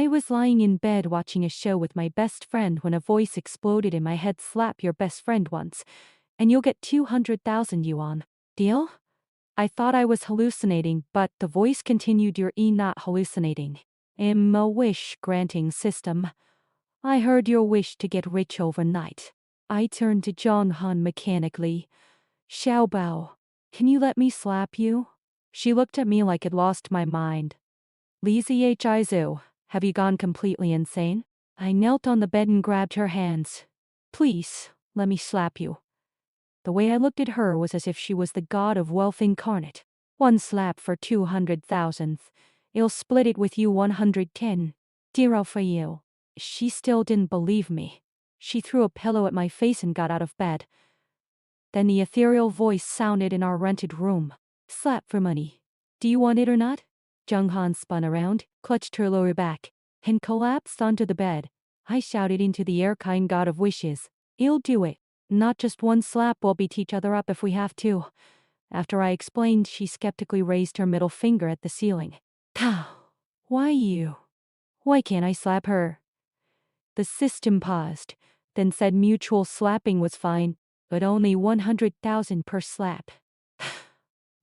I was lying in bed watching a show with my best friend when a voice exploded in my head. Slap your best friend once, and you'll get 200,000 yuan. Deal? I thought I was hallucinating, but the voice continued, you're not hallucinating. I'm a wish-granting system. I heard your wish to get rich overnight. I turned to Zhang Han mechanically. Xiao Bao, can you let me slap you? She looked at me like I'd lost my mind. Li Zihu, have you gone completely insane? I knelt on the bed and grabbed her hands. Please, let me slap you. The way I looked at her was as if she was the god of wealth incarnate. One slap for 200,000. I'll split it with you 110. Dear for you. She still didn't believe me. She threw a pillow at my face and got out of bed. Then the ethereal voice sounded in our rented room. Slap for money. Do you want it or not? Zhang Han spun around, clutched her lower back, and collapsed onto the bed. I shouted into the air, kind god of wishes. I'll do it. Not just one slap, we'll beat each other up if we have to. After I explained, she skeptically raised her middle finger at the ceiling. Pow! Why you? Why can't I slap her? The system paused, then said mutual slapping was fine, but only 100,000 per slap.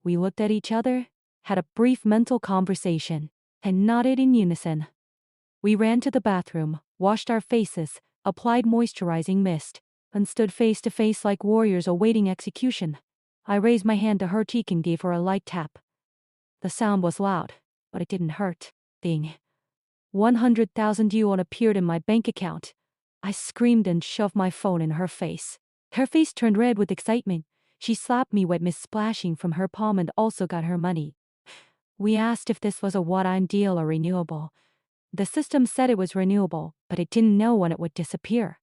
We looked at each other, had a brief mental conversation, and nodded in unison. We ran to the bathroom, washed our faces, applied moisturizing mist, and stood face to face like warriors awaiting execution. I raised my hand to her cheek and gave her a light tap. The sound was loud, but it didn't hurt. Ding. 100,000 yuan appeared in my bank account. I screamed and shoved my phone in her face. Her face turned red with excitement. She slapped me, wet mist splashing from her palm, and also got her money. We asked if this was a one-time deal or renewable. The system said it was renewable, but it didn't know when it would disappear.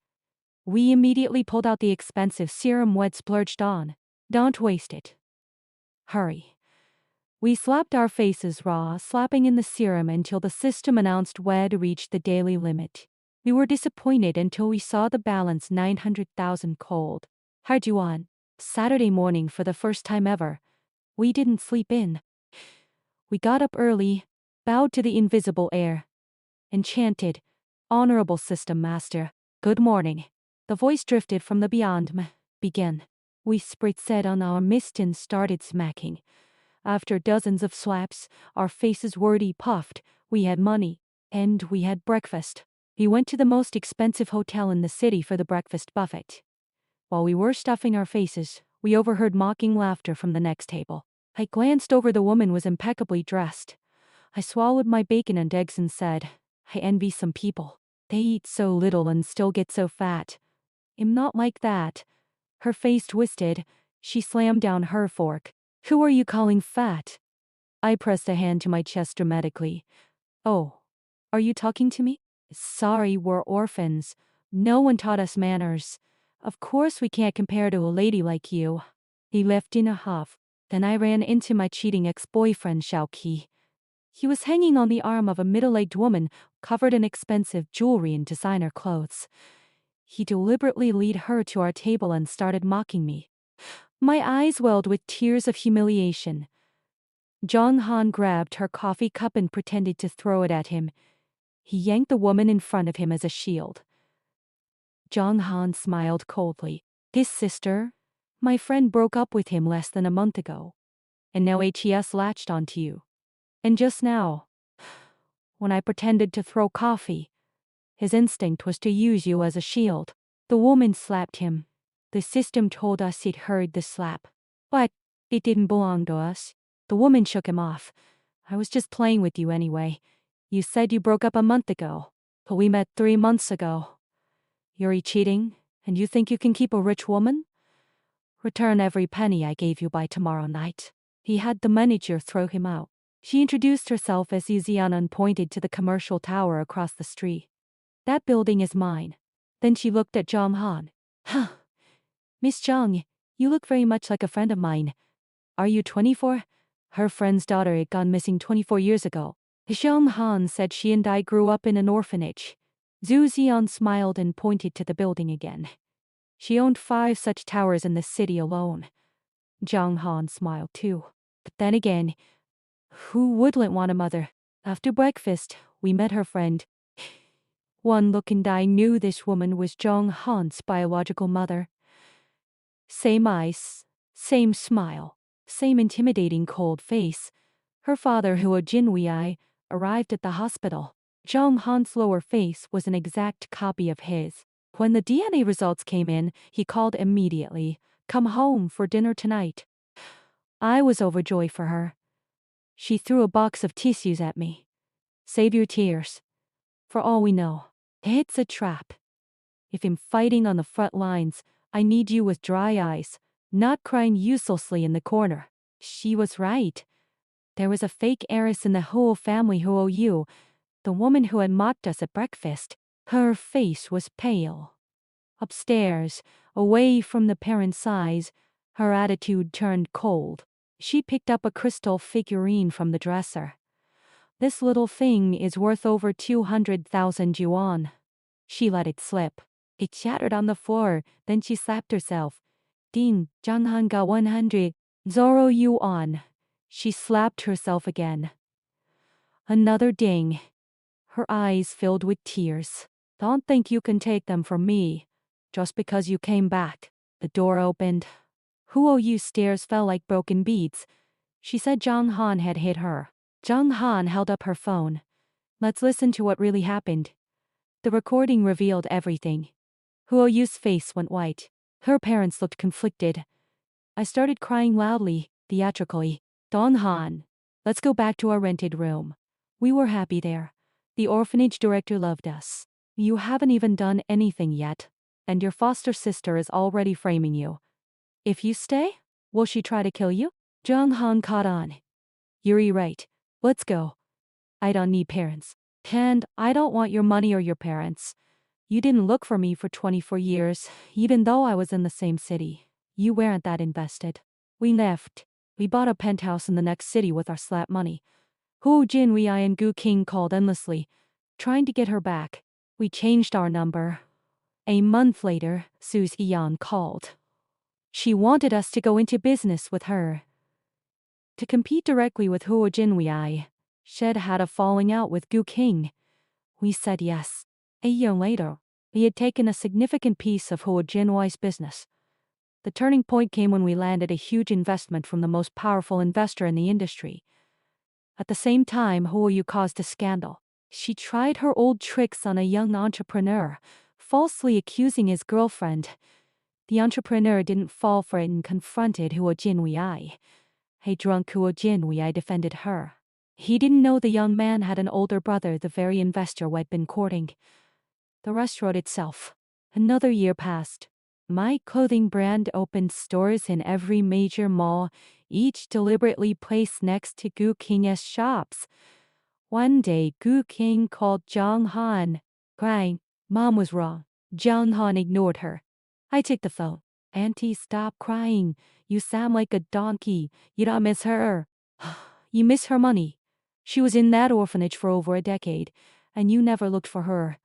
We immediately pulled out the expensive serum we'd splurged on. Don't waste it. Hurry. We slapped our faces raw, slapping in the serum until the system announced we'd reached the daily limit. We were disappointed until we saw the balance 900,000 cold. Hard yuan. Saturday morning for the first time ever. We didn't sleep in. We got up early, bowed to the invisible air, and chanted, Honorable System Master, good morning. The voice drifted from the beyond. Begin. We spritz on our mist and started smacking. After dozens of slaps, our faces were puffed. We had money, and we had breakfast. We went to the most expensive hotel in the city for the breakfast buffet. While we were stuffing our faces, we overheard mocking laughter from the next table. I glanced over. The woman was impeccably dressed. I swallowed my bacon and eggs and said, I envy some people. They eat so little and still get so fat. I'm not like that. Her face twisted. She slammed down her fork. Who are you calling fat? I pressed a hand to my chest dramatically. Oh, are you talking to me? Sorry, we're orphans. No one taught us manners. Of course we can't compare to a lady like you. He left in a huff. Then I ran into my cheating ex-boyfriend Xiao Qi. He was hanging on the arm of a middle-aged woman covered in expensive jewelry and designer clothes. He deliberately led her to our table and started mocking me. My eyes welled with tears of humiliation. Zhang Han grabbed her coffee cup and pretended to throw it at him. He yanked the woman in front of him as a shield. Zhang Han smiled coldly. His sister? My friend broke up with him less than a month ago. And now HES latched onto you. And just now, when I pretended to throw coffee, his instinct was to use you as a shield. The woman slapped him. The system told us it heard the slap. But it didn't belong to us. The woman shook him off. I was just playing with you anyway. You said you broke up a month ago, but we met 3 months ago. You're cheating, and you think you can keep a rich woman? Return every penny I gave you by tomorrow night. He had the manager throw him out. She introduced herself as Yuzian and pointed to the commercial tower across the street. That building is mine. Then she looked at Zhang Han. Huh. Miss Zhang, you look very much like a friend of mine. Are you 24? Her friend's daughter had gone missing 24 years ago. Zhang Han said she and I grew up in an orphanage. Zhu Xian smiled and pointed to the building again. She owned 5 such towers in the city alone. Zhang Han smiled too. But then again, who wouldn't want a mother? After breakfast, we met her friend. One look and I knew this woman was Jong Han's biological mother. Same eyes, same smile, same intimidating cold face. Her father, Huo Jinwei, arrived at the hospital. Jong Han's lower face was an exact copy of his. When the DNA results came in, he called immediately. Come home for dinner tonight. I was overjoyed for her. She threw a box of tissues at me. Save your tears. For all we know, it's a trap. If I'm fighting on the front lines, I need you with dry eyes, not crying uselessly in the corner. She was right. There was a fake heiress in the Huo family who owe you, the woman who had mocked us at breakfast. Her face was pale. Upstairs, away from the parents' eyes, her attitude turned cold. She picked up a crystal figurine from the dresser. This little thing is worth over 200,000 yuan. She let it slip. It shattered on the floor, then she slapped herself. Ding, Zhanghan got 100 Zoro yuan. She slapped herself again. Another ding. Her eyes filled with tears. Don't think you can take them from me. Just because you came back. The door opened. Huo Yu's stairs fell like broken beads. She said Zhang Han had hit her. Zhang Han held up her phone. Let's listen to what really happened. The recording revealed everything. Huo Yu's face went white. Her parents looked conflicted. I started crying loudly, theatrically. Dong Han, let's go back to our rented room. We were happy there. The orphanage director loved us. You haven't even done anything yet, and your foster sister is already framing you. If you stay, will she try to kill you? Zhang Han caught on. You're right. Let's go. I don't need parents. And I don't want your money or your parents. You didn't look for me for 24 years, even though I was in the same city. You weren't that invested. We left. We bought a penthouse in the next city with our slap money. Hu Jinwei and Gu King called endlessly, trying to get her back. We changed our number. A month later, Su Xian called. She wanted us to go into business with her. To compete directly with Huo Jinwei, Shed had a falling out with Gu King. We said yes. A year later, we had taken a significant piece of Huo Jinwei's business. The turning point came when we landed a huge investment from the most powerful investor in the industry. At the same time, Huo Yu caused a scandal. She tried her old tricks on a young entrepreneur, falsely accusing his girlfriend. The entrepreneur didn't fall for it and confronted Huo Jinwei. A drunk Huo Jinwei defended her. He didn't know the young man had an older brother, the very investor who had been courting. The rest wrote itself. Another year passed. My clothing brand opened stores in every major mall, each deliberately placed next to Gu King's shops. One day, Gu King called Zhang Han, crying, Mom was wrong. Zhang Han ignored her. I took the phone. Auntie, stop crying. You sound like a donkey. You don't miss her. You miss her money. She was in that orphanage for over a decade, and you never looked for her.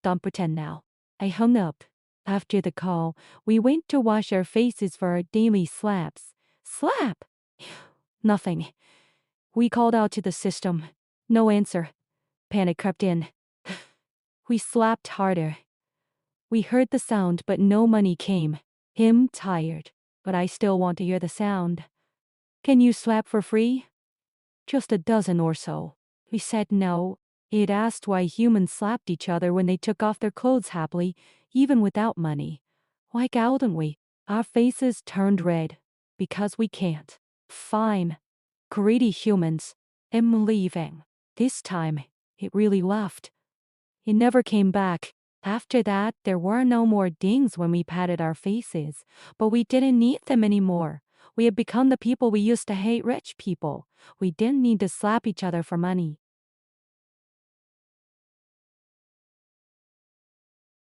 Don't pretend now. I hung up. After the call, we went to wash our faces for our daily slaps. Slap! Nothing. We called out to the system. No answer. Panic crept in. We slapped harder. We heard the sound, but no money came. I'm tired, but I still want to hear the sound. Can you slap for free? Just a dozen or so. We said no. It asked why humans slapped each other when they took off their clothes happily, even without money. Why couldn't we? Our faces turned red. Because we can't. Fine. Greedy humans. I'm leaving. This time, it really left. It never came back. After that, there were no more dings when we patted our faces, but we didn't need them anymore. We had become the people we used to hate, rich people. We didn't need to slap each other for money.